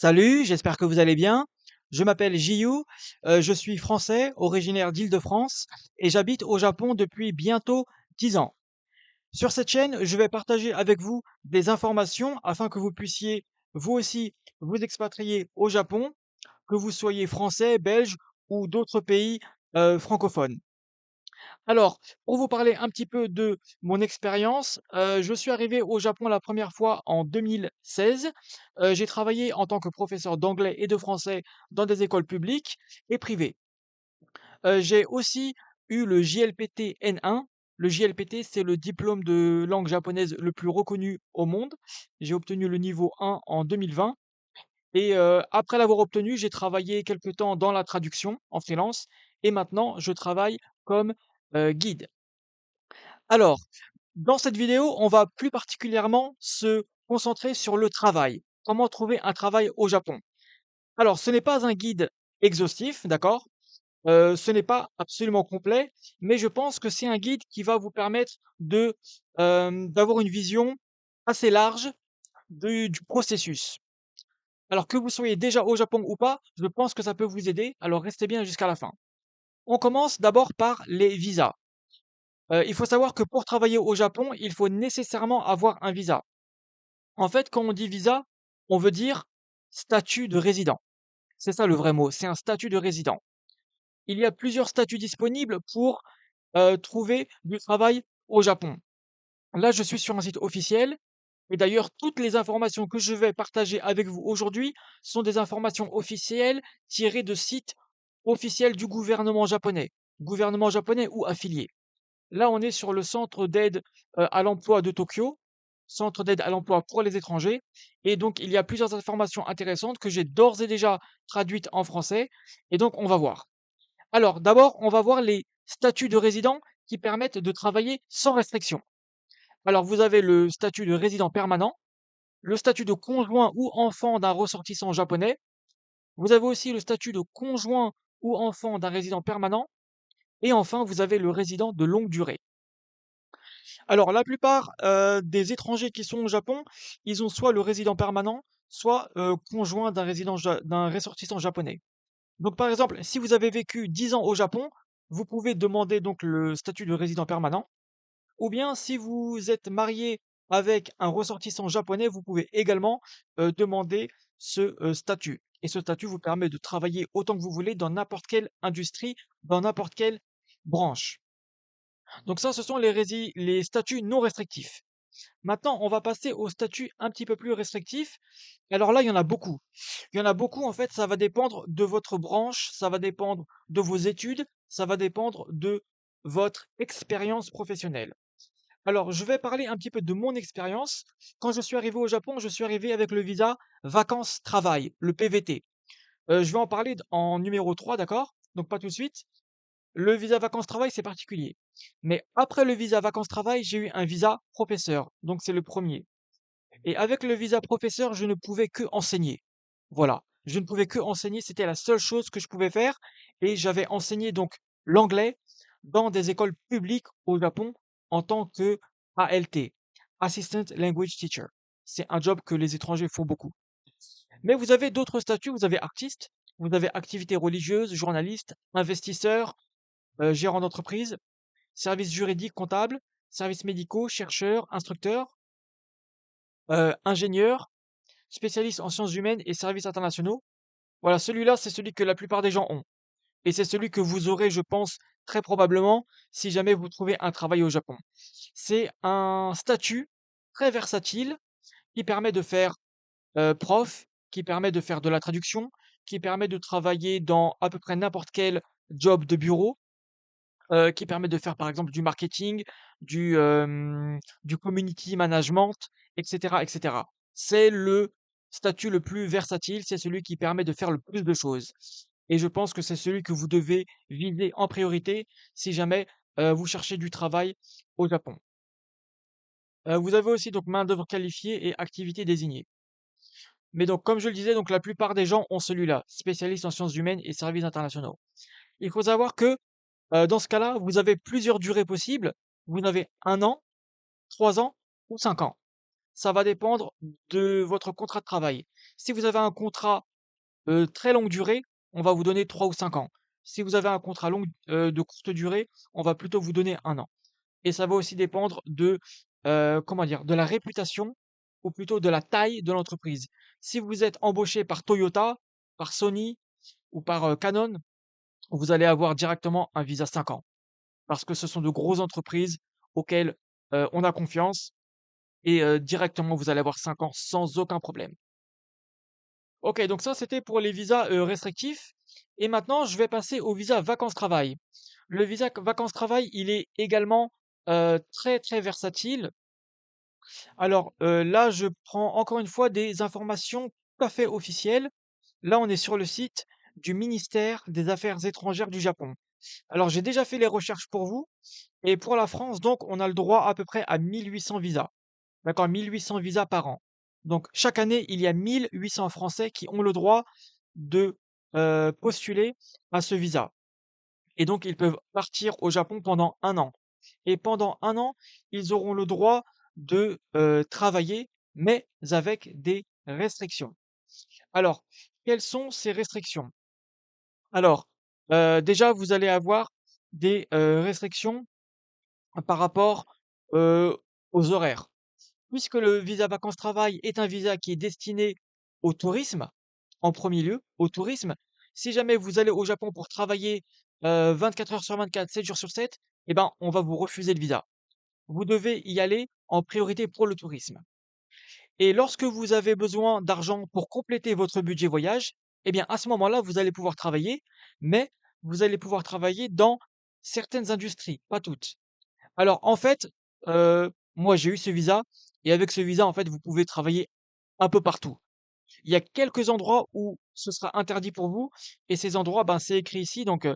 Salut, j'espère que vous allez bien. Je m'appelle Jiyu, je suis français, originaire d'Île-de-France et j'habite au Japon depuis bientôt 10 ans. Sur cette chaîne, je vais partager avec vous des informations afin que vous puissiez vous aussi vous expatrier au Japon, que vous soyez français, belge ou d'autres pays francophones. Alors, pour vous parler un petit peu de mon expérience, je suis arrivé au Japon la première fois en 2016. J'ai travaillé en tant que professeur d'anglais et de français dans des écoles publiques et privées. J'ai aussi eu le JLPT N1. Le JLPT, c'est le diplôme de langue japonaise le plus reconnu au monde. J'ai obtenu le niveau 1 en 2020 et après l'avoir obtenu, j'ai travaillé quelque temps dans la traduction en freelance et maintenant je travaille comme, guide. Alors, dans cette vidéo, on va plus particulièrement se concentrer sur le travail. Comment trouver un travail au Japon? Alors, ce n'est pas un guide exhaustif, d'accord? Ce n'est pas absolument complet, mais je pense que c'est un guide qui va vous permettre d'avoir une vision assez large du processus. Alors que vous soyez déjà au Japon ou pas, je pense que ça peut vous aider, alors restez bien jusqu'à la fin. On commence d'abord par les visas. Il faut savoir que pour travailler au Japon, il faut nécessairement avoir un visa. En fait, quand on dit visa, on veut dire statut de résident. C'est ça le vrai mot, c'est un statut de résident. Il y a plusieurs statuts disponibles pour trouver du travail au Japon. Là, je suis sur un site officiel et d'ailleurs, toutes les informations que je vais partager avec vous aujourd'hui sont des informations officielles tirées de sites officiels du gouvernement japonais ou affilié. Là, on est sur le centre d'aide à l'emploi de Tokyo, centre d'aide à l'emploi pour les étrangers. Et donc, il y a plusieurs informations intéressantes que j'ai d'ores et déjà traduites en français. Et donc, on va voir. Alors, d'abord, on va voir les statuts de résident qui permettent de travailler sans restriction. Alors, vous avez le statut de résident permanent, le statut de conjoint ou enfant d'un ressortissant japonais. Vous avez aussi le statut de conjoint ou enfant d'un résident permanent. Et enfin, vous avez le résident de longue durée. Alors, la plupart des étrangers qui sont au Japon, ils ont soit le résident permanent, soit conjoint d'un ressortissant japonais. Donc, par exemple, si vous avez vécu 10 ans au Japon, vous pouvez demander donc le statut de résident permanent. Ou bien, si vous êtes marié avec un ressortissant japonais, vous pouvez également demander ce statut. Et ce statut vous permet de travailler autant que vous voulez dans n'importe quelle industrie, dans n'importe quelle branche. Donc ça, ce sont les statuts non restrictifs. Maintenant, on va passer aux statuts un petit peu plus restrictifs. Alors là, il y en a beaucoup. Il y en a beaucoup, en fait, ça va dépendre de votre branche, ça va dépendre de vos études, ça va dépendre de votre expérience professionnelle. Alors, je vais parler un petit peu de mon expérience. Quand je suis arrivé au Japon, je suis arrivé avec le visa vacances-travail, le PVT. Je vais en parler en numéro 3, d'accord? Donc pas tout de suite. Le visa vacances-travail, c'est particulier. Mais après le visa vacances-travail, j'ai eu un visa professeur. Donc c'est le premier. Et avec le visa professeur, je ne pouvais que enseigner. Voilà. Je ne pouvais que enseigner. C'était la seule chose que je pouvais faire. Et j'avais enseigné donc l'anglais dans des écoles publiques au Japon en tant que ALT, Assistant Language Teacher. C'est un job que les étrangers font beaucoup. Mais vous avez d'autres statuts. Vous avez artiste, vous avez activité religieuse, journaliste, investisseur, gérant d'entreprise, services juridiques, comptables, services médicaux, chercheurs, instructeurs, ingénieurs, spécialistes en sciences humaines et services internationaux. Voilà, celui-là, c'est celui que la plupart des gens ont. Et c'est celui que vous aurez, je pense, très probablement si jamais vous trouvez un travail au Japon. C'est un statut très versatile qui permet de faire prof, qui permet de faire de la traduction, qui permet de travailler dans à peu près n'importe quel job de bureau, qui permet de faire par exemple du marketing, du community management, etc., etc. C'est le statut le plus versatile, c'est celui qui permet de faire le plus de choses. Et je pense que c'est celui que vous devez viser en priorité si jamais vous cherchez du travail au Japon. Vous avez aussi donc main-d'œuvre qualifiée et activité désignée. Mais donc, comme je le disais, donc la plupart des gens ont celui-là, spécialiste en sciences humaines et services internationaux. Il faut savoir que dans ce cas-là, vous avez plusieurs durées possibles. Vous avez 1 an, 3 ans ou 5 ans. ça va dépendre de votre contrat de travail. Si vous avez un contrat très longue durée, on va vous donner 3 ou 5 ans. Si vous avez un contrat de courte durée, on va plutôt vous donner 1 an. Et ça va aussi dépendre de, comment dire? De la réputation ou plutôt de la taille de l'entreprise. Si vous êtes embauché par Toyota, par Sony ou par, Canon, vous allez avoir directement un visa 5 ans. Parce que ce sont de grosses entreprises auxquelles, on a confiance et directement vous allez avoir 5 ans sans aucun problème. OK, donc ça c'était pour les visas, restrictifs et maintenant je vais passer au visa vacances-travail. Le visa vacances-travail, il est également, très, très versatile. Alors, là, je prends encore une fois des informations tout à fait officielles. Là, on est sur le site du ministère des Affaires étrangères du Japon. Alors, j'ai déjà fait les recherches pour vous et pour la France, donc, on a le droit à peu près à 1 800 visas. D'accord? 1 800 visas par an. Donc, chaque année, il y a 1 800 Français qui ont le droit de, postuler à ce visa et donc ils peuvent partir au Japon pendant 1 an. Et pendant 1 an, ils auront le droit de travailler, mais avec des restrictions. Alors, quelles sont ces restrictions? Alors, déjà, vous allez avoir des restrictions par rapport euh, aux horaires. Puisque le visa vacances-travail est un visa qui est destiné au tourisme, en premier lieu, au tourisme, si jamais vous allez au Japon pour travailler 24 heures sur 24, 7 jours sur 7, eh ben, on va vous refuser le visa. Vous devez y aller en priorité pour le tourisme. Et lorsque vous avez besoin d'argent pour compléter votre budget voyage, eh bien, à ce moment-là, vous allez pouvoir travailler, mais vous allez pouvoir travailler dans certaines industries, pas toutes. Alors, en fait, moi, j'ai eu ce visa et avec ce visa, en fait, vous pouvez travailler un peu partout. Il y a quelques endroits où ce sera interdit pour vous et ces endroits, ben, c'est écrit ici, donc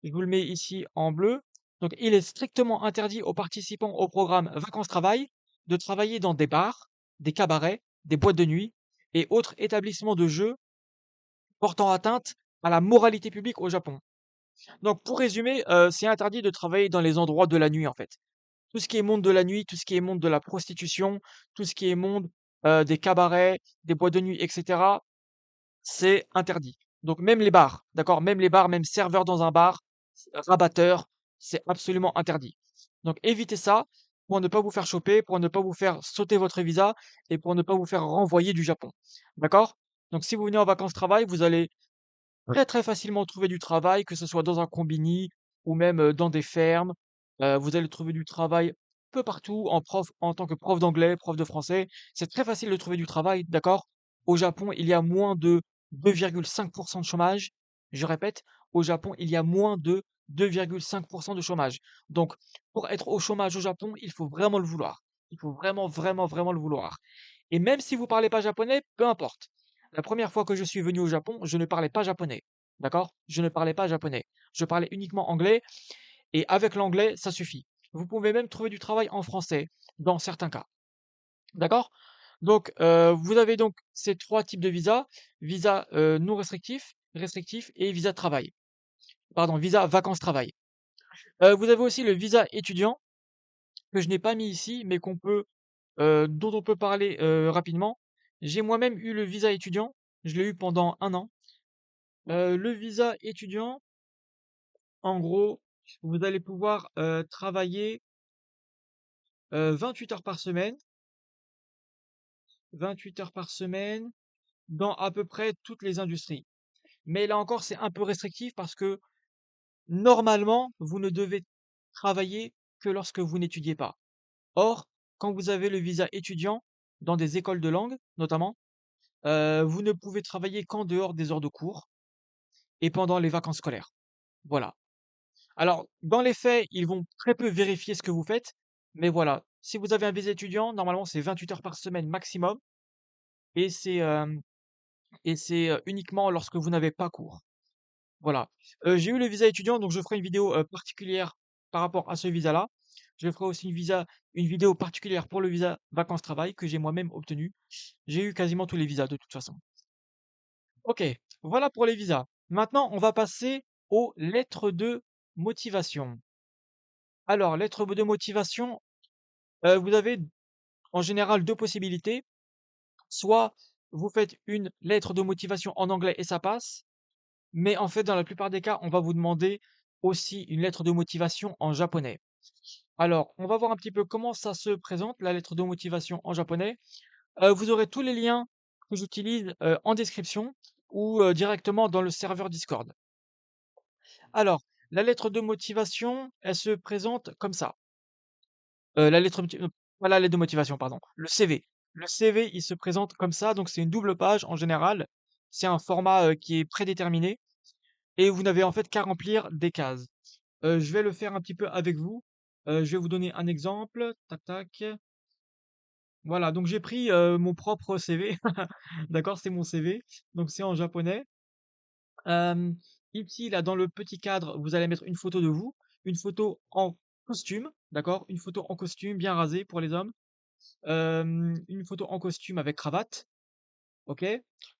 je vous le mets ici en bleu. Donc, il est strictement interdit aux participants au programme vacances-travail de travailler dans des bars, des cabarets, des boîtes de nuit et autres établissements de jeux portant atteinte à la moralité publique au Japon. Donc, pour résumer, c'est interdit de travailler dans les endroits de la nuit, en fait. Tout ce qui est monde de la nuit, tout ce qui est monde de la prostitution, tout ce qui est monde, des cabarets, des boîtes de nuit et cetera, c'est interdit. Donc même les bars, d'accord? Même les bars, même serveur dans un bar, rabatteur, c'est absolument interdit. Donc évitez ça pour ne pas vous faire choper, pour ne pas vous faire sauter votre visa et pour ne pas vous faire renvoyer du Japon. D'accord? Donc si vous venez en vacances travail, vous allez très, très facilement trouver du travail, que ce soit dans un combini ou même, dans des fermes. Vous allez trouver du travail peu partout en tant que prof d'anglais, prof de français. C'est très facile de trouver du travail, d'accord? Au Japon, il y a moins de 2,5 de chômage. Je répète, au Japon, il y a moins de 2,5 de chômage. Donc pour être au chômage au Japon, il faut vraiment le vouloir. Il faut vraiment, vraiment, vraiment le vouloir. Et même si vous parlez pas japonais, peu importe. La première fois que je suis venu au Japon, je ne parlais pas japonais. D'accord? Je ne parlais pas japonais. Je parlais uniquement anglais et avec l'anglais, ça suffit. Vous pouvez même trouver du travail en français dans certains cas. D'accord? Donc, vous avez donc ces trois types de visas, visa non restrictif, restrictif et visa de travail. Pardon, visa vacances-travail. Vous avez aussi le visa étudiant que je n'ai pas mis ici, mais dont on peut parler rapidement. J'ai moi-même eu le visa étudiant. Je l'ai eu pendant 1 an. Le visa étudiant, en gros, vous allez pouvoir travailler 28 heures par semaine, 28 heures par semaine, dans à peu près toutes les industries. Mais là encore, c'est un peu restrictif parce que normalement, vous ne devez travailler que lorsque vous n'étudiez pas. Or, quand vous avez le visa étudiant, dans des écoles de langue notamment, vous ne pouvez travailler qu'en dehors des heures de cours et pendant les vacances scolaires. Voilà. Alors, dans les faits, ils vont très peu vérifier ce que vous faites, mais voilà. Si vous avez un visa étudiant, normalement, c'est 28 heures par semaine maximum, et c'est uniquement lorsque vous n'avez pas cours. Voilà. J'ai eu le visa étudiant, donc je ferai une vidéo particulière par rapport à ce visa-là. Je ferai aussi une vidéo particulière pour le visa vacances-travail que j'ai moi-même obtenu. J'ai eu quasiment tous les visas de toute façon. Ok, voilà pour les visas. Maintenant, on va passer aux lettres de motivation. Alors, lettres de motivation, vous avez en général 2 possibilités. Soit vous faites une lettre de motivation en anglais et ça passe, mais en fait, dans la plupart des cas, on va vous demander aussi une lettre de motivation en japonais. Alors, on va voir un petit peu comment ça se présente, la lettre de motivation en japonais. Vous aurez tous les liens que j'utilise en description ou directement dans le serveur Discord. Alors, la lettre de motivation, elle se présente comme ça. La lettre moti Pas la lettre de motivation, pardon, le CV. Le CV, il se présente comme ça, donc c'est une double page en général. C'est un format qui est prédéterminé et vous n'avez en fait qu'à remplir des cases. Je vais le faire un petit peu avec vous. Je vais vous donner un exemple. Tac, tac. Voilà, donc j'ai pris mon propre CV. D'accord, c'est mon CV. Donc c'est en japonais. Euh, Ici, là, dans le petit cadre, vous allez mettre une photo de vous, une photo en costume, d'accord? Une photo en costume bien rasée pour les hommes. Une photo en costume avec cravate, OK?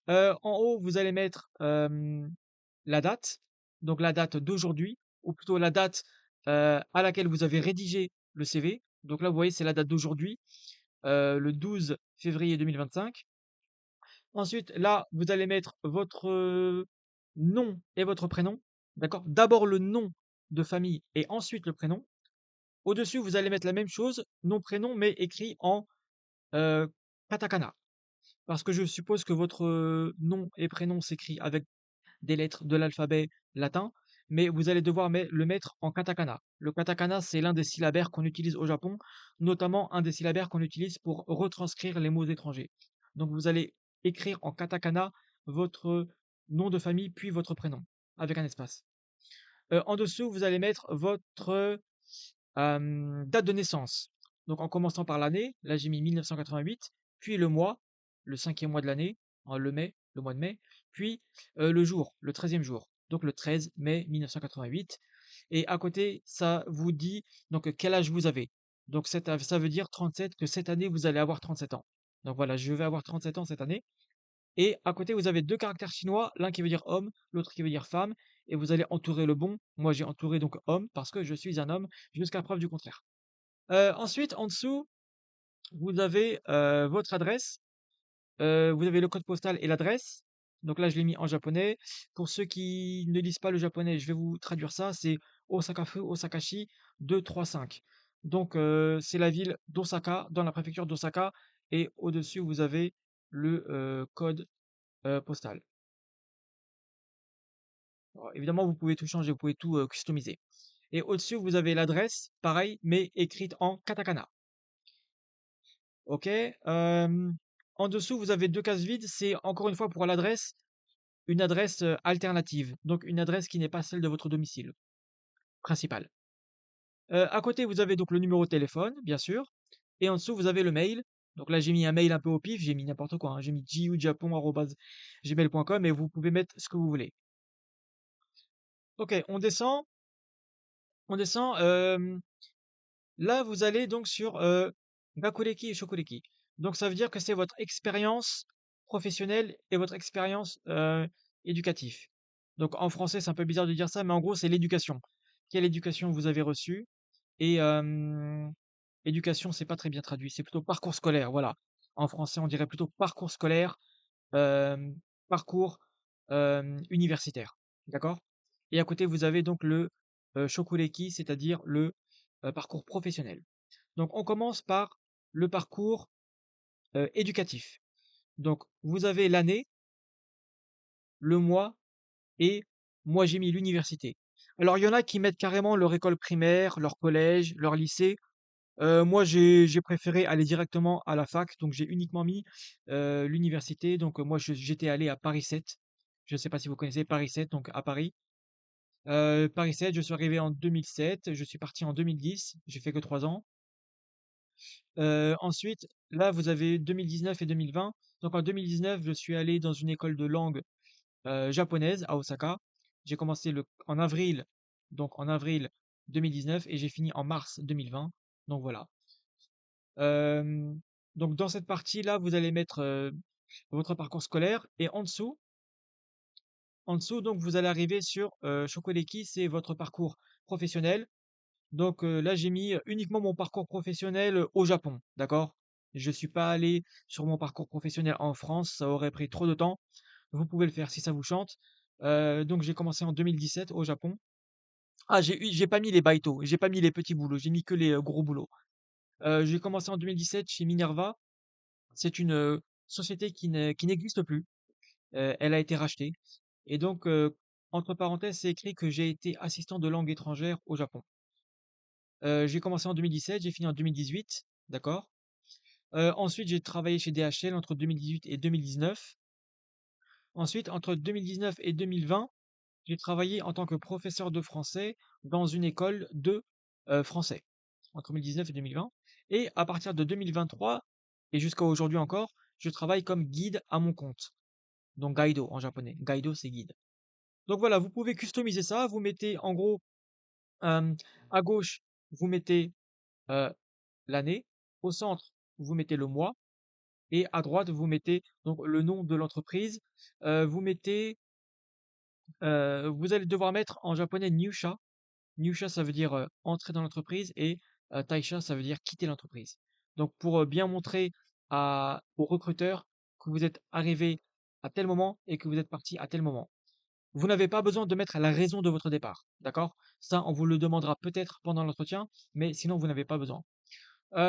En haut, vous allez mettre, la date, donc la date d'aujourd'hui, ou plutôt la date, à laquelle vous avez rédigé le CV. Donc là, vous voyez, c'est la date d'aujourd'hui, le 12 février 2025. Ensuite, là, vous allez mettre votre, nom et votre prénom, d'accord? D'abord le nom de famille et ensuite le prénom. Au-dessus, vous allez mettre la même chose, nom, prénom, mais écrit en, katakana. Parce que je suppose que votre nom et prénom s'écrit avec des lettres de l'alphabet latin, mais vous allez devoir le mettre en katakana. Le katakana, c'est l'un des syllabaires qu'on utilise au Japon, notamment un des syllabaires qu'on utilise pour retranscrire les mots étrangers. Donc vous allez écrire en katakana votre nom de famille, puis votre prénom, avec un espace. En dessous, vous allez mettre votre date de naissance. Donc en commençant par l'année, là j'ai mis 1988, puis le mois, le cinquième mois de l'année, le mai, le mois de mai, puis le jour, le 13e jour, donc le 13 mai 1988. Et à côté, ça vous dit donc quel âge vous avez. Donc ça veut dire 37, que cette année vous allez avoir 37 ans. Donc voilà, je vais avoir 37 ans cette année. Et à côté, vous avez deux caractères chinois, l'un qui veut dire homme, l'autre qui veut dire femme, et vous allez entourer le bon. Moi, j'ai entouré donc homme parce que je suis un homme jusqu'à preuve du contraire. Ensuite, en dessous, vous avez votre adresse, vous avez le code postal et l'adresse. Donc là, je l'ai mis en japonais. Pour ceux qui ne lisent pas le japonais, je vais vous traduire ça. C'est Osakafu Osakashi 235. Donc, c'est la ville d'Osaka, dans la préfecture d'Osaka. Et au-dessus, vous avez le code postal. Alors, évidemment, vous pouvez tout changer, vous pouvez tout customiser. Et au-dessus, vous avez l'adresse, pareil, mais écrite en katakana. OK. En dessous, vous avez deux cases vides. C'est encore une fois pour l'adresse, une adresse alternative. Donc une adresse qui n'est pas celle de votre domicile principal. À côté, vous avez donc le numéro de téléphone, bien sûr. Et en dessous, vous avez le mail. Donc là, j'ai mis un mail un peu au pif, j'ai mis n'importe quoi, hein. J'ai mis jiujapon@gmail.com et vous pouvez mettre ce que vous voulez. OK, on descend. On descend. Là, vous allez donc sur Gakureki et Shokureki. Donc, ça veut dire que c'est votre expérience professionnelle et votre expérience éducative. Donc, en français, c'est un peu bizarre de dire ça, mais en gros, c'est l'éducation. Quelle éducation vous avez reçue? Et éducation, c'est pas très bien traduit, c'est plutôt parcours scolaire, voilà. En français, on dirait plutôt parcours scolaire, euh, parcours universitaire. D'accord? Et à côté, vous avez donc le Shokureki, c'est-à-dire le parcours professionnel. Donc, on commence par le parcours éducatif. Donc, vous avez l'année, le mois et moi j'ai mis l'université. Alors, il y en a qui mettent carrément leur école primaire, leur collège, leur lycée. Moi, j'ai préféré aller directement à la fac, donc j'ai uniquement mis l'université. Donc, moi, j'étais allé à Paris 7. Je ne sais pas si vous connaissez Paris 7, donc à Paris. Paris 7, je suis arrivé en 2007, je suis parti en 2010, j'ai fait que 3 ans. Ensuite, là, vous avez 2019 et 2020. Donc en 2019, je suis allé dans une école de langue japonaise à Osaka. J'ai commencé en avril, donc en avril 2019 et j'ai fini en mars 2020. Donc voilà. Euh, donc dans cette partie-là, vous allez mettre votre parcours scolaire et en dessous, donc vous allez arriver sur Shokodeki, c'est votre parcours professionnel. Donc là, j'ai mis uniquement mon parcours professionnel au Japon, d'accord? Je suis pas allé sur mon parcours professionnel en France, ça aurait pris trop de temps. Vous pouvez le faire si ça vous chante. Donc j'ai commencé en 2017 au Japon. Ah, j'ai pas mis les baito, j'ai pas mis les petits boulots, j'ai mis que les gros boulots. J'ai commencé en 2017 chez Minerva. C'est une société qui n'existe plus. Elle a été rachetée. Et donc, entre parenthèses, c'est écrit que j'ai été assistant de langue étrangère au Japon. J'ai commencé en 2017, j'ai fini en 2018, d'accord? Ensuite, j'ai travaillé chez DHL entre 2018 et 2019. Ensuite, entre 2019 et 2020, j'ai travaillé en tant que professeur de français dans une école de français, entre 2019 et 2020. Et à partir de 2023, et jusqu'à aujourd'hui encore, je travaille comme guide à mon compte. Donc Gaido en japonais. Gaido, c'est guide. Donc voilà, vous pouvez customiser ça. Vous mettez en gros euh, à gauche, vous mettez euh, l'année. Au centre, vous mettez le mois. Et à droite, vous mettez donc le nom de l'entreprise. Vous mettez, vous allez devoir mettre en japonais Nyusha. Nyusha, ça veut dire entrer dans l'entreprise et Taisha, ça veut dire quitter l'entreprise. Donc pour bien montrer aux recruteurs que vous êtes arrivé à tel moment et que vous êtes parti à tel moment. Vous n'avez pas besoin de mettre la raison de votre départ, d'accord? Ça, on vous le demandera peut-être pendant l'entretien, mais sinon vous n'avez pas besoin.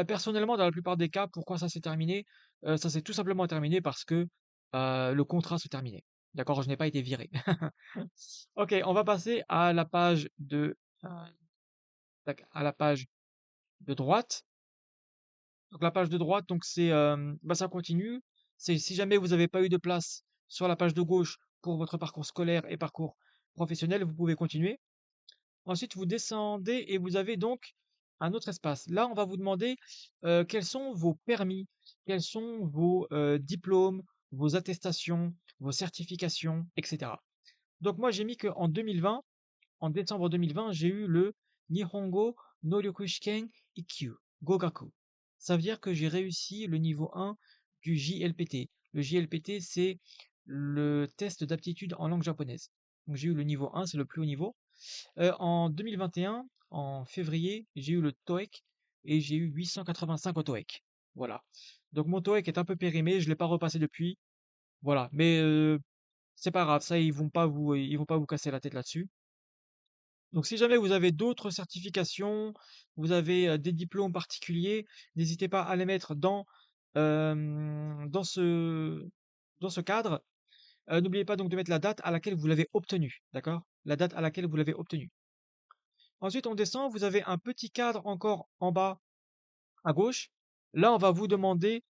Personnellement, dans la plupart des cas, pourquoi ça s'est terminé? Ça s'est tout simplement terminé parce que le contrat se terminait. D'accord? Je n'ai pas été viré. Ok, on va passer à la page euh, à la page de droite. Donc la page de droite, donc c'est bah, ça continue. C'est si jamais vous n'avez pas eu de place sur la page de gauche pour votre parcours scolaire et parcours professionnel, vous pouvez continuer. Ensuite, vous descendez et vous avez donc un autre espace. Là, on va vous demander quels sont vos permis, quels sont vos diplômes, vos attestations, vos certifications, etc. Donc moi, j'ai mis qu'en 2020, en décembre 2020, j'ai eu le Nihongo no Ryokushiken Ikkyu Gogaku. Ça veut dire que j'ai réussi le niveau 1 du JLPT. Le JLPT, c'est le test d'aptitude en langue japonaise. Donc j'ai eu le niveau 1, c'est le plus haut niveau. En 2021, en février, j'ai eu le TOEIC et j'ai eu 885 au TOEIC. Voilà. Donc mon TOEIC est un peu périmé, je ne l'ai pas repassé depuis. Voilà. Mais c'est pas grave, ça, ils vont pas vous casser la tête là-dessus. Donc si jamais vous avez d'autres certifications, vous avez des diplômes particuliers, n'hésitez pas à les mettre dans dans ce cadre. N'oubliez pas donc de mettre la date à laquelle vous l'avez obtenu, d'accord? La date à laquelle vous l'avez obtenu. Ensuite, on descend, vous avez un petit cadre encore en bas à gauche. Là, on va vous demander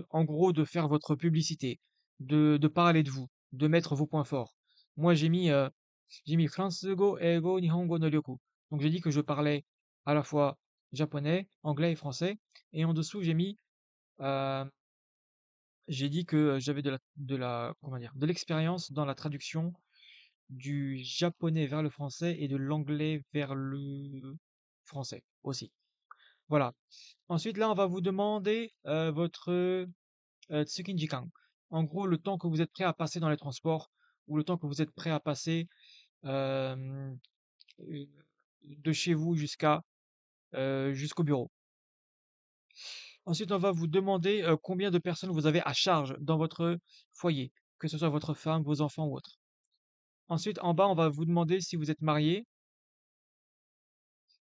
en gros, de faire votre publicité, de parler de vous, de mettre vos points forts. Moi, j'ai mis Fransugo, Eigo, Nihongo no Ryoku. Donc, j'ai dit que je parlais à la fois japonais, anglais et français. Et en dessous, euh, j'ai dit que j'avais comment dire, de l'expérience dans la traduction du japonais vers le français et de l'anglais vers le français aussi. Voilà. Ensuite, là, on va vous demander votre Tsukinjikan. En gros, le temps que vous êtes prêt à passer dans les transports ou le temps que vous êtes prêt à passer euh, euh, de chez vous jusqu'au bureau. Ensuite, on va vous demander combien de personnes vous avez à charge dans votre foyer, que ce soit votre femme, vos enfants ou autre. Ensuite, en bas, on va vous demander si vous êtes marié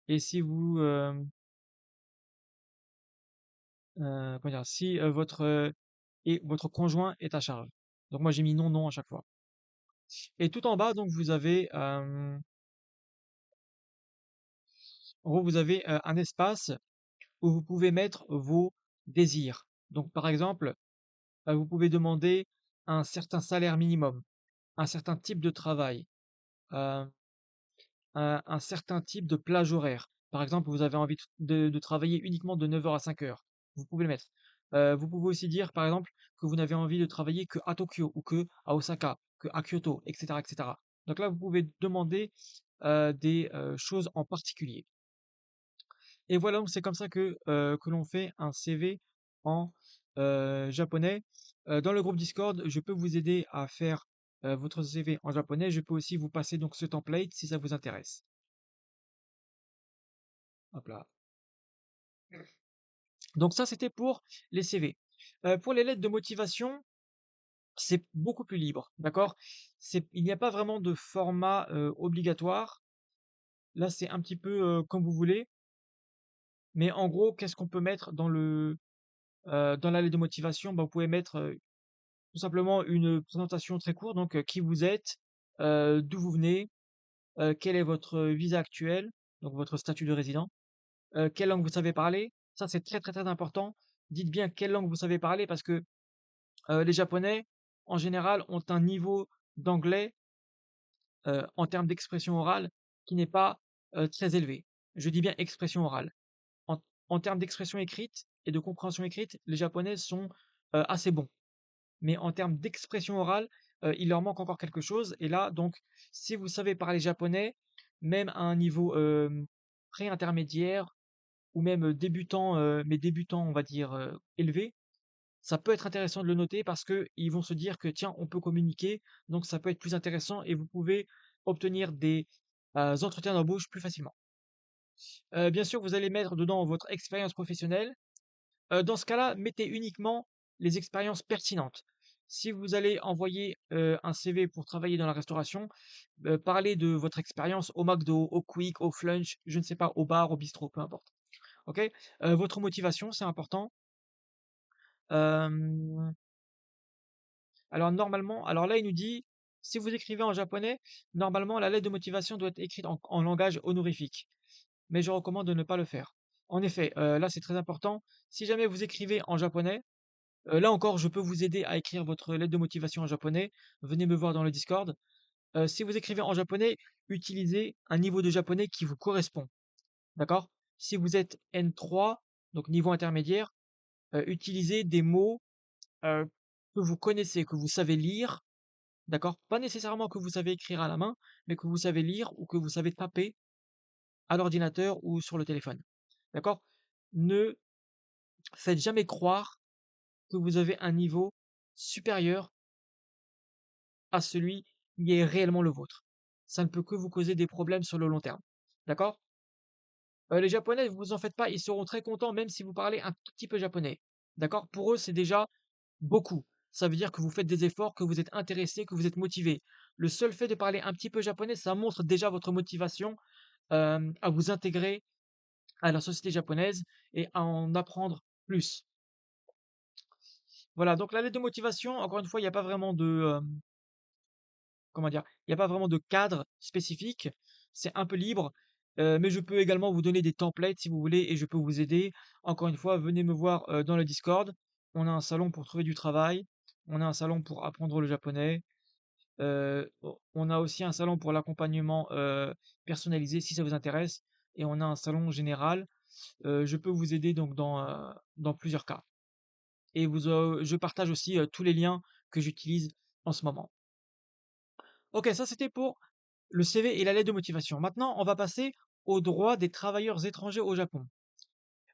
et si vous, comment dire, si votre conjoint est à charge. Donc moi j'ai mis non, non à chaque fois. Et tout en bas, donc vous avez, en gros, vous avez un espace où vous pouvez mettre vos désirs. Donc par exemple, vous pouvez demander un certain salaire minimum, un certain type de travail, euh, un certain type de plage horaire. Par exemple, vous avez envie de travailler uniquement de 9 heures à 5 heures. Vous pouvez le mettre. Vous pouvez aussi dire, par exemple, que vous n'avez envie de travailler que à Tokyo ou que à Osaka, que à Kyoto, etc., etc. Donc là, vous pouvez demander des choses en particulier. Et voilà, donc c'est comme ça que l'on fait un CV en japonais. Dans le groupe Discord, je peux vous aider à faire votre CV en japonais. Je peux aussi vous passer donc ce template si ça vous intéresse. Hop là. Donc ça, c'était pour les CV. Pour les lettres de motivation, c'est beaucoup plus libre, d'accord? Il n'y a pas vraiment de format obligatoire. Là, c'est un petit peu comme vous voulez. Mais en gros, qu'est-ce qu'on peut mettre dans la lettre de motivation? Bah, vous pouvez mettre tout simplement une présentation très courte, donc qui vous êtes, d'où vous venez, quel est votre visa actuel, donc votre statut de résident, quelle langue vous savez parler. Ça, c'est très très très important. Dites bien quelle langue vous savez parler parce que les Japonais, en général, ont un niveau d'anglais en termes d'expression orale qui n'est pas très élevé. Je dis bien expression orale. En, en termes d'expression écrite et de compréhension écrite, les Japonais sont assez bons. Mais en termes d'expression orale, il leur manque encore quelque chose. Et là, donc, si vous savez parler japonais, même à un niveau pré-intermédiaire ou même débutant, mais débutant, on va dire, élevé, ça peut être intéressant de le noter parce que ils vont se dire que tiens, on peut communiquer, donc ça peut être plus intéressant et vous pouvez obtenir des entretiens d'embauche plus facilement. Bien sûr, vous allez mettre dedans votre expérience professionnelle. Dans ce cas-là, mettez uniquement les expériences pertinentes. Si vous allez envoyer un CV pour travailler dans la restauration, parlez de votre expérience au McDo, au Quick, au Flunch, je ne sais pas, au bar, au bistrot, peu importe. Ok? Votre motivation, c'est important. Euh, alors là, il nous dit, si vous écrivez en japonais, normalement, la lettre de motivation doit être écrite en langage honorifique. Mais je recommande de ne pas le faire. En effet, là, c'est très important. Si jamais vous écrivez en japonais, là encore, je peux vous aider à écrire votre lettre de motivation en japonais. Venez me voir dans le Discord. Si vous écrivez en japonais, utilisez un niveau de japonais qui vous correspond. D'accord? Si vous êtes N3, donc niveau intermédiaire, utilisez des mots euh, que vous connaissez, que vous savez lire. D'accord? Pas nécessairement que vous savez écrire à la main, mais que vous savez lire ou que vous savez taper à l'ordinateur ou sur le téléphone. D'accord? Ne faites jamais croire que vous avez un niveau supérieur à celui qui est réellement le vôtre. Ça ne peut que vous causer des problèmes sur le long terme. D'accord? Les Japonais, vous en faites pas, ils seront très contents même si vous parlez un tout petit peu japonais. D'accord? Pour eux, c'est déjà beaucoup. Ça veut dire que vous faites des efforts, que vous êtes intéressé, que vous êtes motivé. Le seul fait de parler un petit peu japonais, ça montre déjà votre motivation à vous intégrer à la société japonaise et à en apprendre plus. Voilà, donc la lettre de motivation, encore une fois, il n'y a pas vraiment de, comment dire, il n'y a pas vraiment de cadre spécifique, c'est un peu libre, mais je peux également vous donner des templates si vous voulez et je peux vous aider. Encore une fois, venez me voir dans le Discord. On a un salon pour trouver du travail, on a un salon pour apprendre le japonais, on a aussi un salon pour l'accompagnement personnalisé si ça vous intéresse, et on a un salon général. Je peux vous aider donc dans plusieurs cas. Et je partage aussi tous les liens que j'utilise en ce moment. Ok, ça c'était pour le CV et la lettre de motivation. Maintenant, on va passer aux droits des travailleurs étrangers au Japon.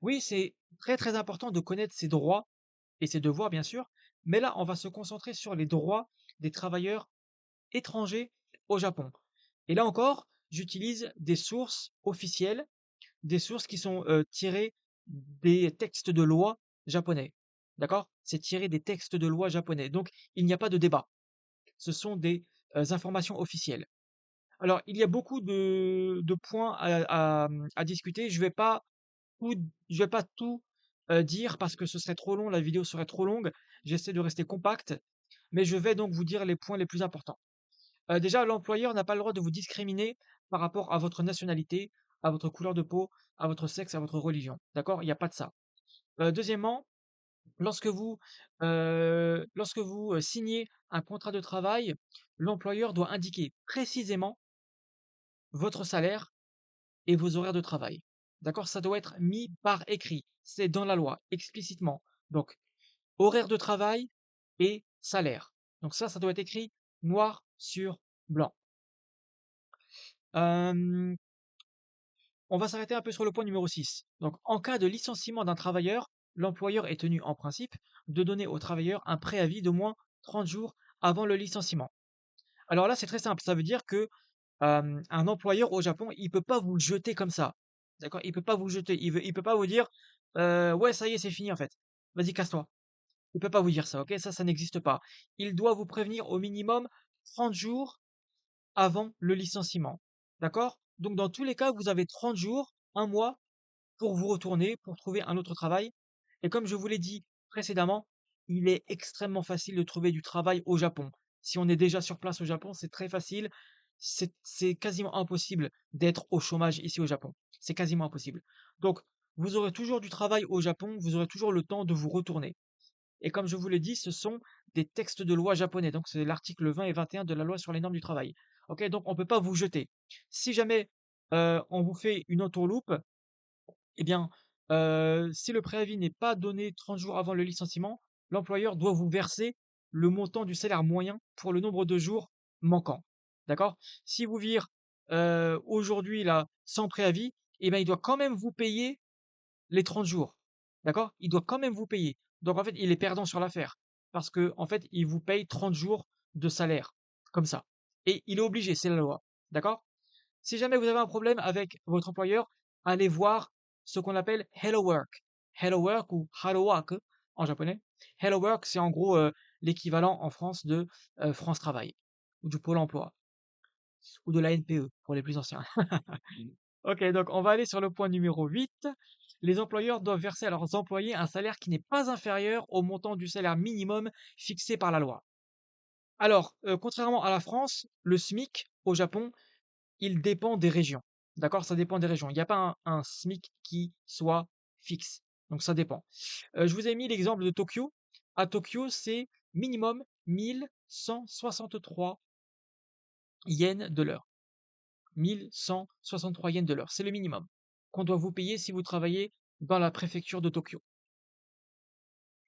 Oui, c'est très très important de connaître ses droits et ses devoirs, bien sûr, mais là, on va se concentrer sur les droits des travailleurs étrangers au Japon. Et là encore, j'utilise des sources officielles, des sources qui sont tirées des textes de loi japonais. D'accord? C'est tiré des textes de loi japonais. Donc, il n'y a pas de débat. Ce sont des informations officielles. Alors, il y a beaucoup de points à discuter. Tout, je vais pas tout dire parce que ce serait trop long, la vidéo serait trop longue. J'essaie de rester compact, mais je vais donc vous dire les points les plus importants. Déjà, l'employeur n'a pas le droit de vous discriminer par rapport à votre nationalité, à votre couleur de peau, à votre sexe, à votre religion. D'accord? Il n'y a pas de ça. Deuxièmement, lorsque vous signez un contrat de travail, l'employeur doit indiquer précisément votre salaire et vos horaires de travail. D'accord? Ça doit être mis par écrit. C'est dans la loi, explicitement. Donc, horaire de travail et salaire. Donc ça doit être écrit noir sur blanc. Euh, on va s'arrêter un peu sur le point numéro 6. Donc, en cas de licenciement d'un travailleur, l'employeur est tenu en principe de donner au travailleur un préavis d'au moins 30 jours avant le licenciement. Alors là, c'est très simple. Ça veut dire que un employeur au Japon, il peut pas vous jeter comme ça. D'accord? Il peut pas vous jeter. Il peut pas vous dire, ouais, ça y est, c'est fini en fait. Vas-y, casse-toi. Il peut pas vous dire ça, ok? Ça n'existe pas. Il doit vous prévenir au minimum 30 jours avant le licenciement. D'accord? Donc dans tous les cas, vous avez 30 jours, un mois, pour vous retourner, pour trouver un autre travail. Et comme je vous l'ai dit précédemment, il est extrêmement facile de trouver du travail au Japon. Si on est déjà sur place au Japon, c'est très facile. C'est quasiment impossible d'être au chômage ici au Japon. C'est quasiment impossible. Donc, vous aurez toujours du travail au Japon, vous aurez toujours le temps de vous retourner. Et comme je vous l'ai dit, ce sont des textes de loi japonais. Donc, c'est l'article 20 et 21 de la loi sur les normes du travail. Ok, donc on ne peut pas vous jeter. Si jamais on vous fait une entourloupe, eh bien, si le préavis n'est pas donné 30 jours avant le licenciement, l'employeur doit vous verser le montant du salaire moyen pour le nombre de jours manquants. D'accord? Si vous vire aujourd'hui là sans préavis, eh bien, il doit quand même vous payer les 30 jours. D'accord? Il doit quand même vous payer. Donc en fait, il est perdant sur l'affaire. Parce que en fait, il vous paye 30 jours de salaire. Comme ça. Et il est obligé, c'est la loi. D'accord? Si jamais vous avez un problème avec votre employeur, allez voir ce qu'on appelle Hello Work. Hello Work ou Hello Work en japonais. Hello Work, c'est en gros l'équivalent en France de France Travail ou du Pôle Emploi ou de la NPE pour les plus anciens. Ok, donc on va aller sur le point numéro 8. Les employeurs doivent verser à leurs employés un salaire qui n'est pas inférieur au montant du salaire minimum fixé par la loi. Alors, contrairement à la France, le SMIC au Japon, il dépend des régions. D'accord? Ça dépend des régions. Il n'y a pas un SMIC qui soit fixe. Donc ça dépend. Je vous ai mis l'exemple de Tokyo. À Tokyo, c'est minimum 1163 yens de l'heure. 1163 yens de l'heure. C'est le minimum qu'on doit vous payer si vous travaillez dans la préfecture de Tokyo.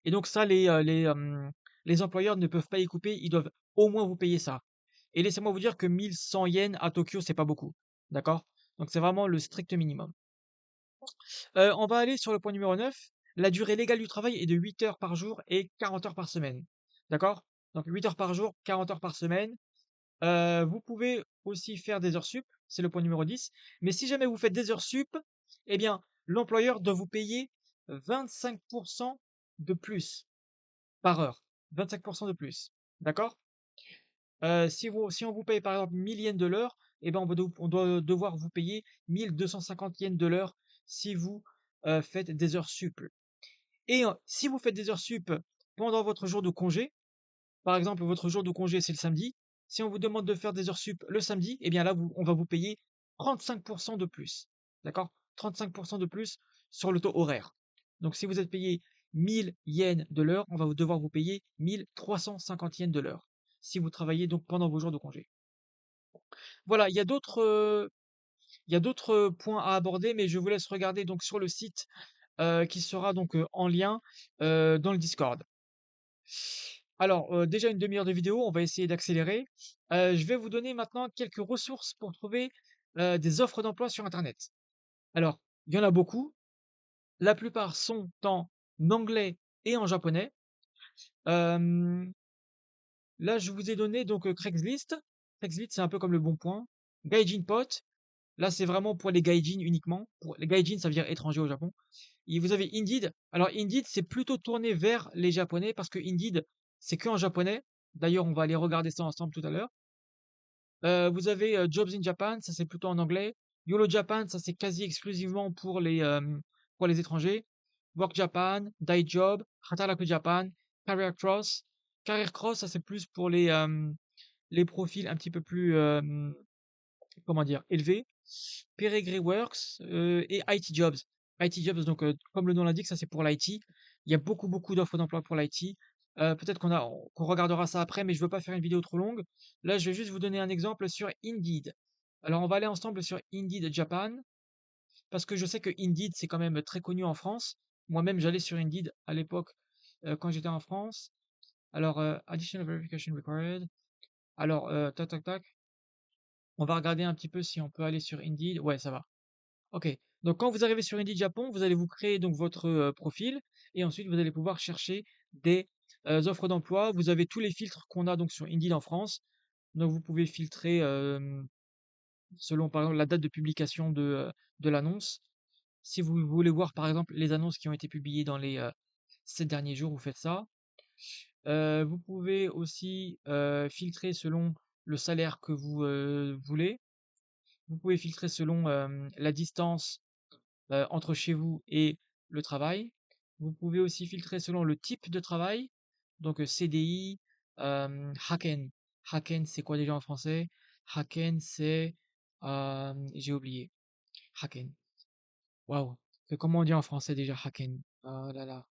Et donc ça, les employeurs ne peuvent pas y couper, ils doivent au moins vous payer ça. Et laissez-moi vous dire que 1100 yens à Tokyo, c'est pas beaucoup. D'accord? Donc c'est vraiment le strict minimum. On va aller sur le point numéro 9. La durée légale du travail est de 8 heures par jour et 40 heures par semaine. D'accord? Donc 8 heures par jour, 40 heures par semaine. Vous pouvez aussi faire des heures sup, c'est le point numéro 10. Mais si jamais vous faites des heures sup, eh bien, l'employeur doit vous payer 25% de plus par heure. 25% de plus. D'accord? Si on vous paye par exemple 1000 yens de l'heure, eh ben on doit devoir vous payer 1250 yens de l'heure si vous faites des heures sup. Et si vous faites des heures sup pendant votre jour de congé, par exemple votre jour de congé c'est le samedi, si on vous demande de faire des heures sup le samedi, eh bien là on va vous payer 35% de plus. D'accord? 35% de plus sur le taux horaire. Donc si vous êtes payé 1000 yens de l'heure, on va devoir vous payer 1350 yens de l'heure si vous travaillez donc pendant vos jours de congé. Voilà, il y a d'autres points à aborder, mais je vous laisse regarder donc sur le site qui sera donc en lien dans le Discord. Alors, déjà une demi-heure de vidéo, on va essayer d'accélérer. Je vais vous donner maintenant quelques ressources pour trouver des offres d'emploi sur Internet. Alors, il y en a beaucoup. La plupart sont en anglais et en japonais. Euh, Là, je vous ai donné donc Craigslist. Craigslist, c'est un peu comme le Bon Point. Gaijin Pot. Là, c'est vraiment pour les gaijin uniquement. Pour les gaijin, ça veut dire étranger au Japon. Et vous avez Indeed. Alors, Indeed, c'est plutôt tourné vers les Japonais parce que Indeed, c'est que en japonais. D'ailleurs, on va aller regarder ça ensemble tout à l'heure. Vous avez Jobs in Japan, ça c'est plutôt en anglais. YOLO Japan, ça c'est quasi exclusivement pour les étrangers. Work Japan, Dai Job, Hataraku Japan, Career Cross. Career Cross, ça c'est plus pour les profils un petit peu plus, comment dire, élevés. Peregrine Works et IT Jobs. IT Jobs, donc comme le nom l'indique, ça c'est pour l'IT. Il y a beaucoup d'offres d'emploi pour l'IT. Peut-être qu'on regardera ça après, mais je veux pas faire une vidéo trop longue. Là, je vais juste vous donner un exemple sur Indeed. Alors, on va aller ensemble sur Indeed Japan, parce que je sais que Indeed, c'est quand même très connu en France. Moi-même, j'allais sur Indeed à l'époque quand j'étais en France. Alors, Additional Verification Required. Alors, tac, tac, tac. On va regarder un petit peu si on peut aller sur Indeed. Ouais, ça va. Ok, donc quand vous arrivez sur Indeed Japon, vous allez vous créer donc votre profil et ensuite vous allez pouvoir chercher des offres d'emploi. Vous avez tous les filtres qu'on a donc sur Indeed en France. Donc vous pouvez filtrer selon par exemple la date de publication de l'annonce. Si vous voulez voir par exemple les annonces qui ont été publiées dans les 7 derniers jours, vous faites ça. Vous pouvez aussi filtrer selon le salaire que vous voulez. Vous pouvez filtrer selon la distance entre chez vous et le travail. Vous pouvez aussi filtrer selon le type de travail. Donc CDI, Haken. Haken, c'est quoi déjà en français? Haken, c'est... j'ai oublié. Haken. Waouh. Comment on dit en français déjà Haken? Ah là là.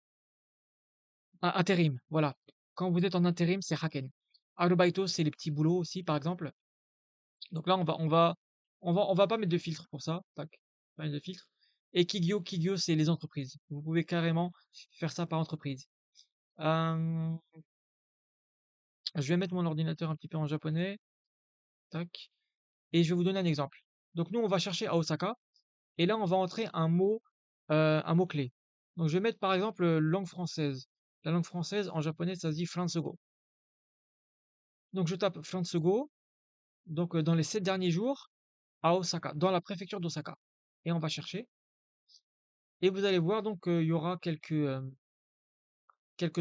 Ah, intérim, voilà. Quand vous êtes en intérim, c'est Haken. Arubaito, c'est les petits boulots aussi, par exemple. Donc là, on va pas mettre de filtre pour ça. Tac, pas mettre de filtre. Et Kigyo, c'est les entreprises. Vous pouvez carrément faire ça par entreprise. Euh, je vais mettre mon ordinateur un petit peu en japonais. Tac. Et je vais vous donner un exemple. Donc nous, on va chercher à Osaka. Et là, on va entrer un mot-clé. Donc je vais mettre par exemple langue française. La langue française, en japonais, ça se dit Fransugo. Donc je tape Fransugo. Donc dans les 7 derniers jours, à Osaka, dans la préfecture d'Osaka. Et on va chercher. Et vous allez voir, donc, il y aura quelques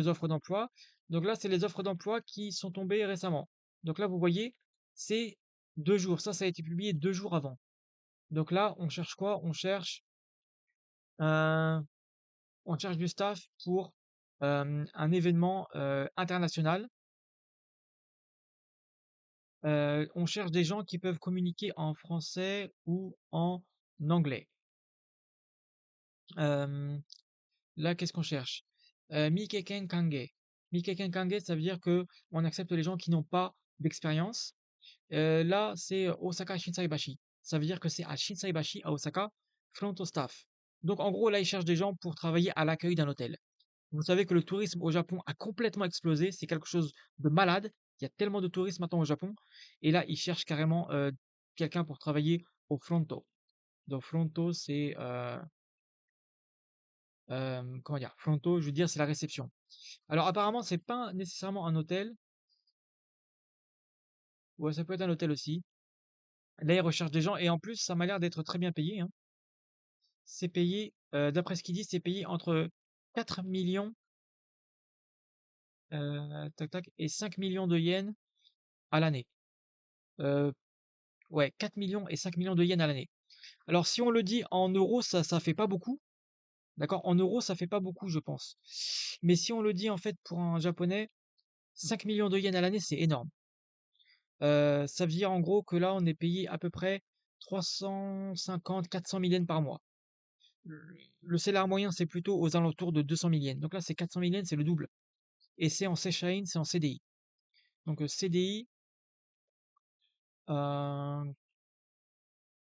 offres d'emploi. Donc là, c'est les offres d'emploi qui sont tombées récemment. Donc là, vous voyez, c'est 2 jours. Ça a été publié 2 jours avant. Donc là, on cherche quoi? Euh, on cherche du staff pour un événement international. On cherche des gens qui peuvent communiquer en français ou en anglais. Euh, Là, qu'est-ce qu'on cherche? Mikeken Kange. Mikeken Kange, ça veut dire que on accepte les gens qui n'ont pas d'expérience. Là, c'est Osaka Shinsaibashi. Ça veut dire que c'est à Shinsaibashi, à Osaka, front au staff. Donc, en gros, là, ils cherchent des gens pour travailler à l'accueil d'un hôtel. Vous savez que le tourisme au Japon a complètement explosé. C'est quelque chose de malade. Il y a tellement de tourisme maintenant au Japon. Et là, ils cherchent carrément quelqu'un pour travailler au fronto. Donc, fronto, c'est comment dire? Fronto, je veux dire, c'est la réception. Alors apparemment, c'est pas nécessairement un hôtel. Ouais, ça peut être un hôtel aussi. Là, ils recherchent des gens et en plus, ça m'a l'air d'être très bien payé, hein. C'est payé, d'après ce qu'ils disent, c'est payé entre 4 millions, tac tac, et 5 millions de yens à l'année. Euh, ouais, 4 millions et 5 millions de yens à l'année. Alors si on le dit en euros, ça fait pas beaucoup. D'accord? En euros, ça fait pas beaucoup, je pense. Mais si on le dit en fait pour un japonais, 5 millions de yens à l'année, c'est énorme. Ça veut dire en gros que là, on est payé à peu près 350-400 000 yens par mois. Le salaire moyen, c'est plutôt aux alentours de 200 000 yens. Donc là, c'est 400 000 yens, c'est le double. Et c'est en Seishain, c'est en CDI. Donc CDI, euh,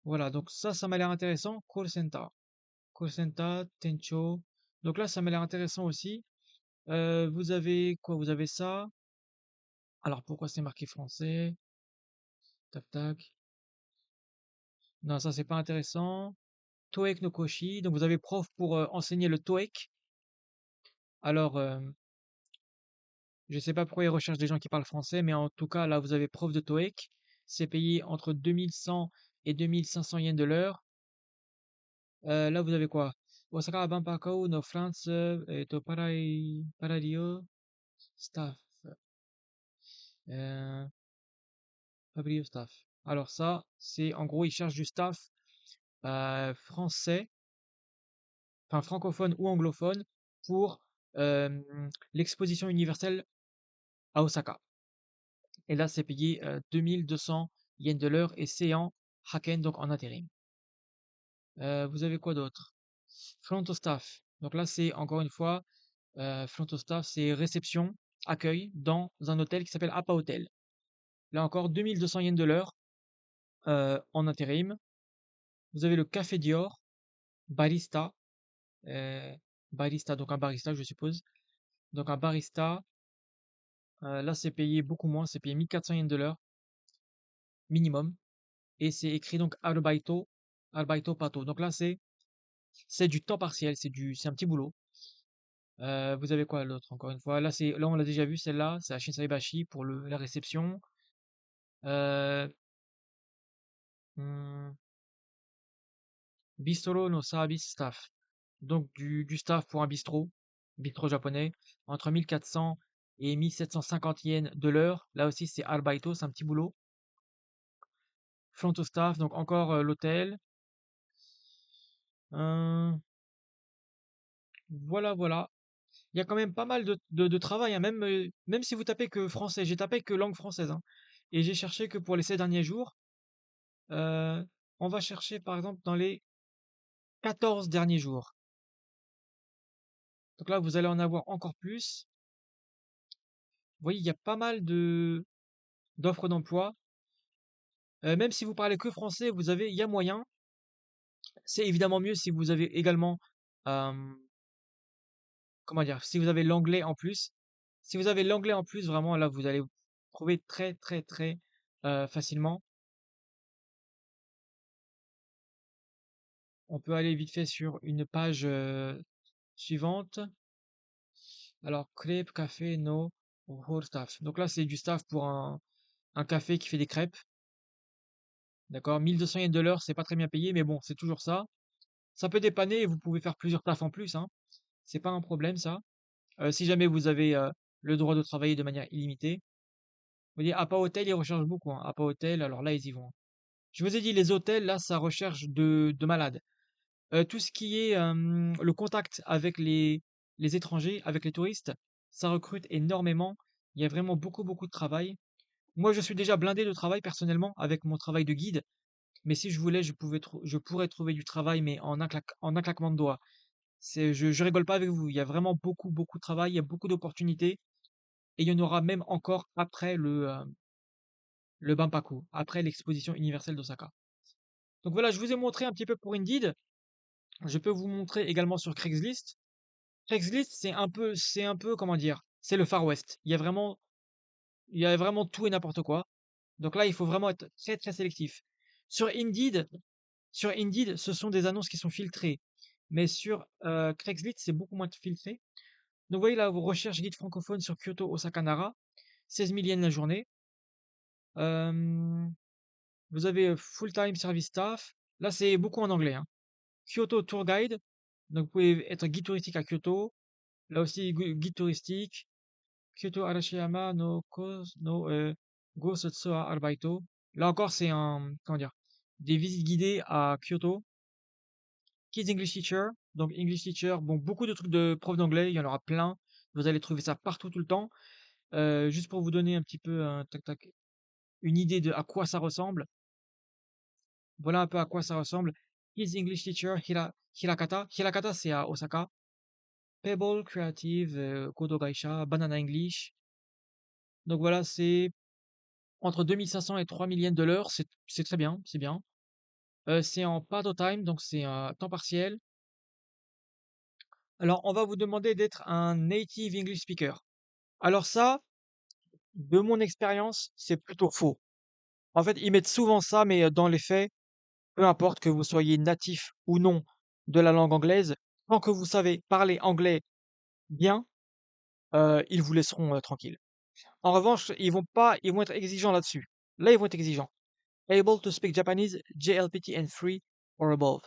voilà. Donc ça m'a l'air intéressant. Call center. Call center, Tencho. Donc là, ça m'a l'air intéressant aussi. Vous avez quoi? Vous avez ça. Alors pourquoi c'est marqué français? Tac tac. Non, ça c'est pas intéressant. TOEIC no Koshi. Donc vous avez prof pour enseigner le TOEIC. Alors, je sais pas pourquoi ils recherchent des gens qui parlent français, mais en tout cas, là, vous avez prof de TOEIC. C'est payé entre 2100 et 2500 yens de l'heure. Là, vous avez quoi? Osaka Banpakou no France et to Paradio Staff. Euh, Fabrio Staff. Alors ça, c'est en gros, ils cherchent du staff français, enfin francophone ou anglophone, pour euh, l'exposition universelle à Osaka. Et là, c'est payé 2200 yens de l'heure et c'est en Haken, donc en intérim. Vous avez quoi d'autre? Front of staff. Donc là, c'est encore une fois, front of staff, c'est réception, accueil dans un hôtel qui s'appelle Appa Hotel. Là encore, 2200 yens de l'heure en intérim. Vous avez le Café Dior, barista, euh, barista, donc un barista, je suppose. Donc un barista, là, c'est payé beaucoup moins, c'est payé 1400 yens de l'heure minimum. Et c'est écrit donc Arbaito Pato. Donc là, c'est du temps partiel, c'est un petit boulot. Vous avez quoi l'autre, encore une fois? Là, on l'a déjà vu, celle-là, c'est à Shinsaibashi pour la réception. Euh, hmm, Bistro no service staff. Donc du staff pour un bistrot japonais, entre 1400 et 1750 yens de l'heure. Là aussi, c'est Arbaito, c'est un petit boulot. Front of staff, donc encore l'hôtel. Euh, voilà, voilà. Il y a quand même pas mal de travail, hein. Même si vous tapez que français, j'ai tapé que langue française, hein. Et j'ai cherché que pour les 7 derniers jours. Euh, on va chercher par exemple dans les 14 derniers jours. Donc là, vous allez en avoir encore plus. Vous voyez, il y a pas mal de d'offres d'emploi. Même si vous parlez que français, il y a moyen. C'est évidemment mieux si vous avez également, euh, comment dire, si vous avez l'anglais en plus. Si vous avez l'anglais en plus, vraiment, là, vous allez vous trouver très, très, très facilement. On peut aller vite fait sur une page suivante. Alors, crêpes, café, no, whole staff. Donc là, c'est du staff pour un café qui fait des crêpes. D'accord? 1200 yens de l'heure, c'est pas très bien payé, mais bon, c'est toujours ça. Ça peut dépanner et vous pouvez faire plusieurs tafs en plus, hein. C'est pas un problème, ça. Si jamais vous avez le droit de travailler de manière illimitée. Vous voyez, Apa Hotel, ils recherchent beaucoup, hein. Apa Hotel, alors là, ils y vont, hein. Je vous ai dit, les hôtels, là, ça recherche de malades. Tout ce qui est le contact avec les étrangers, avec les touristes, ça recrute énormément. Il y a vraiment beaucoup, beaucoup de travail. Moi, je suis déjà blindé de travail personnellement avec mon travail de guide. Mais si je voulais, je pourrais trouver du travail, mais en un claquement de doigts. Je rigole pas avec vous. Il y a vraiment beaucoup, beaucoup de travail. Il y a beaucoup d'opportunités. Et il y en aura même encore après le Banpaku, après l'exposition universelle d'Osaka. Donc voilà, je vous ai montré un petit peu pour Indeed. Je peux vous montrer également sur Craigslist. Craigslist, c'est un peu, comment dire, c'est le Far West. Il y a vraiment tout et n'importe quoi. Donc là, il faut vraiment être très, très sélectif. Sur Indeed, sur Indeed, ce sont des annonces qui sont filtrées. Mais sur Craigslist, c'est beaucoup moins filtré. Donc vous voyez là, vos recherches guide francophone sur Kyoto, Osaka, Nara, 16 000 yens la journée. Euh, vous avez full-time service staff. Là, c'est beaucoup en anglais, hein. Kyoto Tour Guide. Donc vous pouvez être guide touristique à Kyoto. Là aussi, guide touristique. Kyoto Arashiyama no Go Sotsuha Arbaito. Là encore, c'est comment dire, des visites guidées à Kyoto. Kids English Teacher. Donc English Teacher, bon, beaucoup de trucs de prof d'anglais, il y en aura plein. Vous allez trouver ça partout tout le temps. Juste pour vous donner un petit peu tac, tac, une idée de à quoi ça ressemble. Voilà un peu à quoi ça ressemble. Kids English Teacher Hirakata. Hirakata, c'est à Osaka. Pebble Creative, Kodo Gaisha, Banana English. Donc voilà, c'est entre 2500 et 3000 yens de l'heure. C'est très bien, c'est bien. C'est en part-time, donc c'est un temps partiel. Alors, on va vous demander d'être un native English speaker. Alors ça, de mon expérience, c'est plutôt faux. En fait, ils mettent souvent ça, mais dans les faits, peu importe que vous soyez natif ou non de la langue anglaise, tant que vous savez parler anglais bien, ils vous laisseront tranquille. En revanche, ils vont être exigeants là-dessus. Là, ils vont être exigeants. Able to speak Japanese, JLPT N3 or above.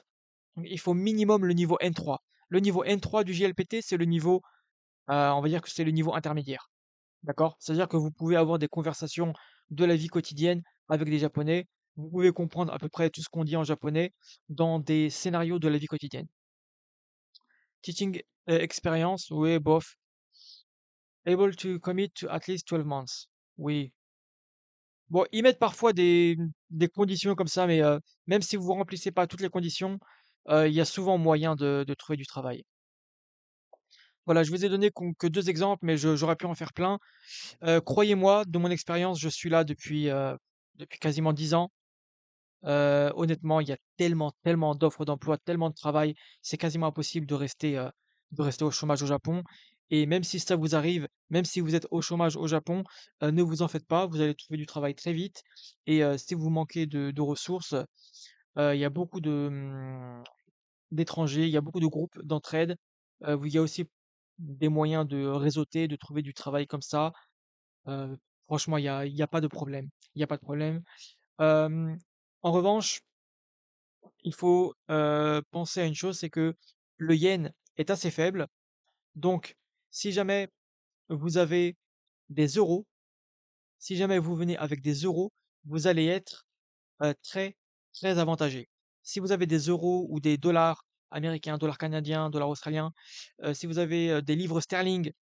Donc, il faut minimum le niveau N3. Le niveau N3 du JLPT, c'est le niveau, on va dire que c'est le niveau intermédiaire. D'accord? C'est-à-dire que vous pouvez avoir des conversations de la vie quotidienne avec des Japonais. Vous pouvez comprendre à peu près tout ce qu'on dit en japonais dans des scénarios de la vie quotidienne. Teaching experience, oui, bof. Able to commit to at least 12 months. Oui. Bon, ils mettent parfois des conditions comme ça, mais même si vous remplissez pas toutes les conditions, il y a souvent moyen de trouver du travail. Voilà, je vous ai donné que deux exemples, mais j'aurais pu en faire plein. Croyez-moi, de mon expérience, je suis là depuis quasiment 10 ans. Honnêtement, il y a tellement, tellement d'offres d'emploi, tellement de travail, c'est quasiment impossible de rester au chômage au Japon. Et même si ça vous arrive, même si vous êtes au chômage au Japon, ne vous en faites pas, vous allez trouver du travail très vite. Et si vous manquez de ressources, il y a beaucoup d'étrangers, il y a beaucoup de groupes d'entraide. Il y a aussi des moyens de réseauter, de trouver du travail comme ça. Euh, Franchement, il y a pas de problème. Il n'y a pas de problème. Euh, En revanche, il faut penser à une chose, c'est que le yen est assez faible. Donc, si jamais vous avez des euros, si jamais vous venez avec des euros, vous allez être très, très avantagé. Si vous avez des euros ou des dollars américains, dollars canadiens, dollars australiens, si vous avez des livres sterling,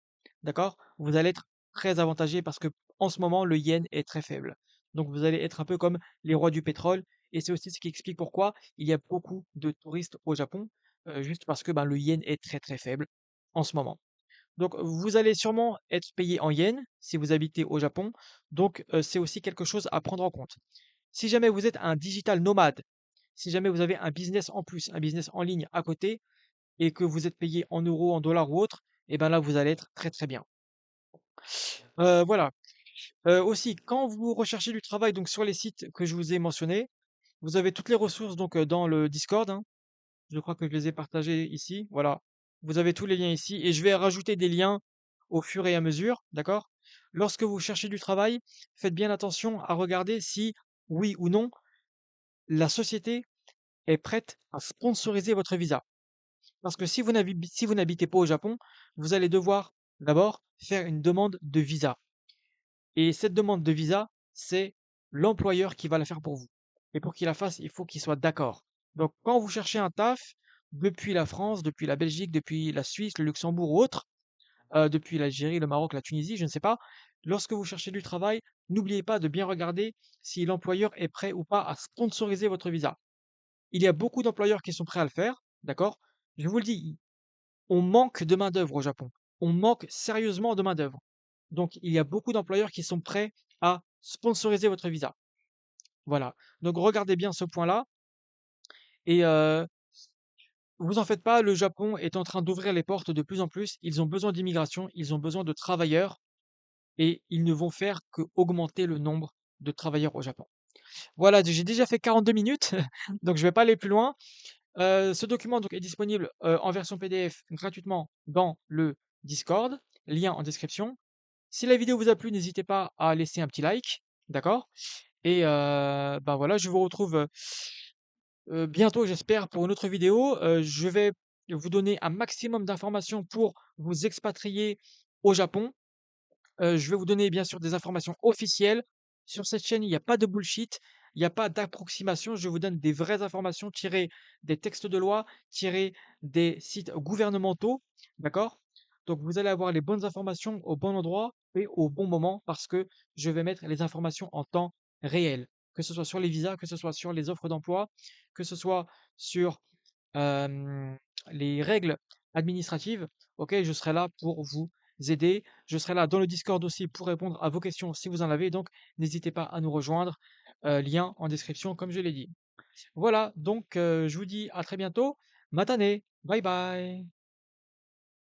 d'accord, vous allez être très avantagé parce que en ce moment, le yen est très faible. Donc, vous allez être un peu comme les rois du pétrole. Et c'est aussi ce qui explique pourquoi il y a beaucoup de touristes au Japon, juste parce que ben, le yen est très, très faible en ce moment. Donc, vous allez sûrement être payé en yens si vous habitez au Japon. Donc, c'est aussi quelque chose à prendre en compte. Si jamais vous êtes un digital nomade, si jamais vous avez un business en plus, un business en ligne à côté, et que vous êtes payé en euros, en dollars ou autre, et ben là, vous allez être très très bien. Voilà. Aussi, quand vous recherchez du travail donc sur les sites que je vous ai mentionnés, vous avez toutes les ressources donc dans le Discord, hein. Je crois que je les ai partagées ici. Voilà. Vous avez tous les liens ici et je vais rajouter des liens au fur et à mesure, d'accord? Lorsque vous cherchez du travail, faites bien attention à regarder si, oui ou non, la société est prête à sponsoriser votre visa. Parce que si vous n'habitez pas au Japon, vous allez devoir d'abord faire une demande de visa. Et cette demande de visa, c'est l'employeur qui va la faire pour vous. Et pour qu'il la fasse, il faut qu'il soit d'accord. Donc, quand vous cherchez un taf, depuis la France, depuis la Belgique, depuis la Suisse, le Luxembourg ou autre, depuis l'Algérie, le Maroc, la Tunisie, je ne sais pas, lorsque vous cherchez du travail, n'oubliez pas de bien regarder si l'employeur est prêt ou pas à sponsoriser votre visa. Il y a beaucoup d'employeurs qui sont prêts à le faire, d'accord? Je vous le dis, on manque de main-d'œuvre au Japon. On manque sérieusement de main-d'œuvre. Donc, il y a beaucoup d'employeurs qui sont prêts à sponsoriser votre visa. Voilà. Donc, regardez bien ce point-là. Et vous en faites pas, le Japon est en train d'ouvrir les portes de plus en plus. Ils ont besoin d'immigration, ils ont besoin de travailleurs et ils ne vont faire que augmenter le nombre de travailleurs au Japon. Voilà, j'ai déjà fait 42 minutes, donc je ne vais pas aller plus loin. Ce document donc, est disponible en version PDF gratuitement dans le Discord, lien en description. Si la vidéo vous a plu, n'hésitez pas à laisser un petit like, d'accord? Et ben voilà, je vous retrouve bientôt, j'espère, pour une autre vidéo. Je vais vous donner un maximum d'informations pour vous expatrier au Japon. Je vais vous donner bien sûr des informations officielles. Sur cette chaîne, il n'y a pas de bullshit, il n'y a pas d'approximation. Je vous donne des vraies informations tirées des textes de loi, tirées des sites gouvernementaux. D'accord? Donc vous allez avoir les bonnes informations au bon endroit et au bon moment parce que je vais mettre les informations en temps réel. Que ce soit sur les visas, que ce soit sur les offres d'emploi, que ce soit sur euh, les règles administratives. Ok, je serai là pour vous aider. Je serai là dans le Discord aussi pour répondre à vos questions si vous en avez. Donc, n'hésitez pas à nous rejoindre. Lien en description, comme je l'ai dit. Voilà, donc je vous dis à très bientôt. Matane, bye bye.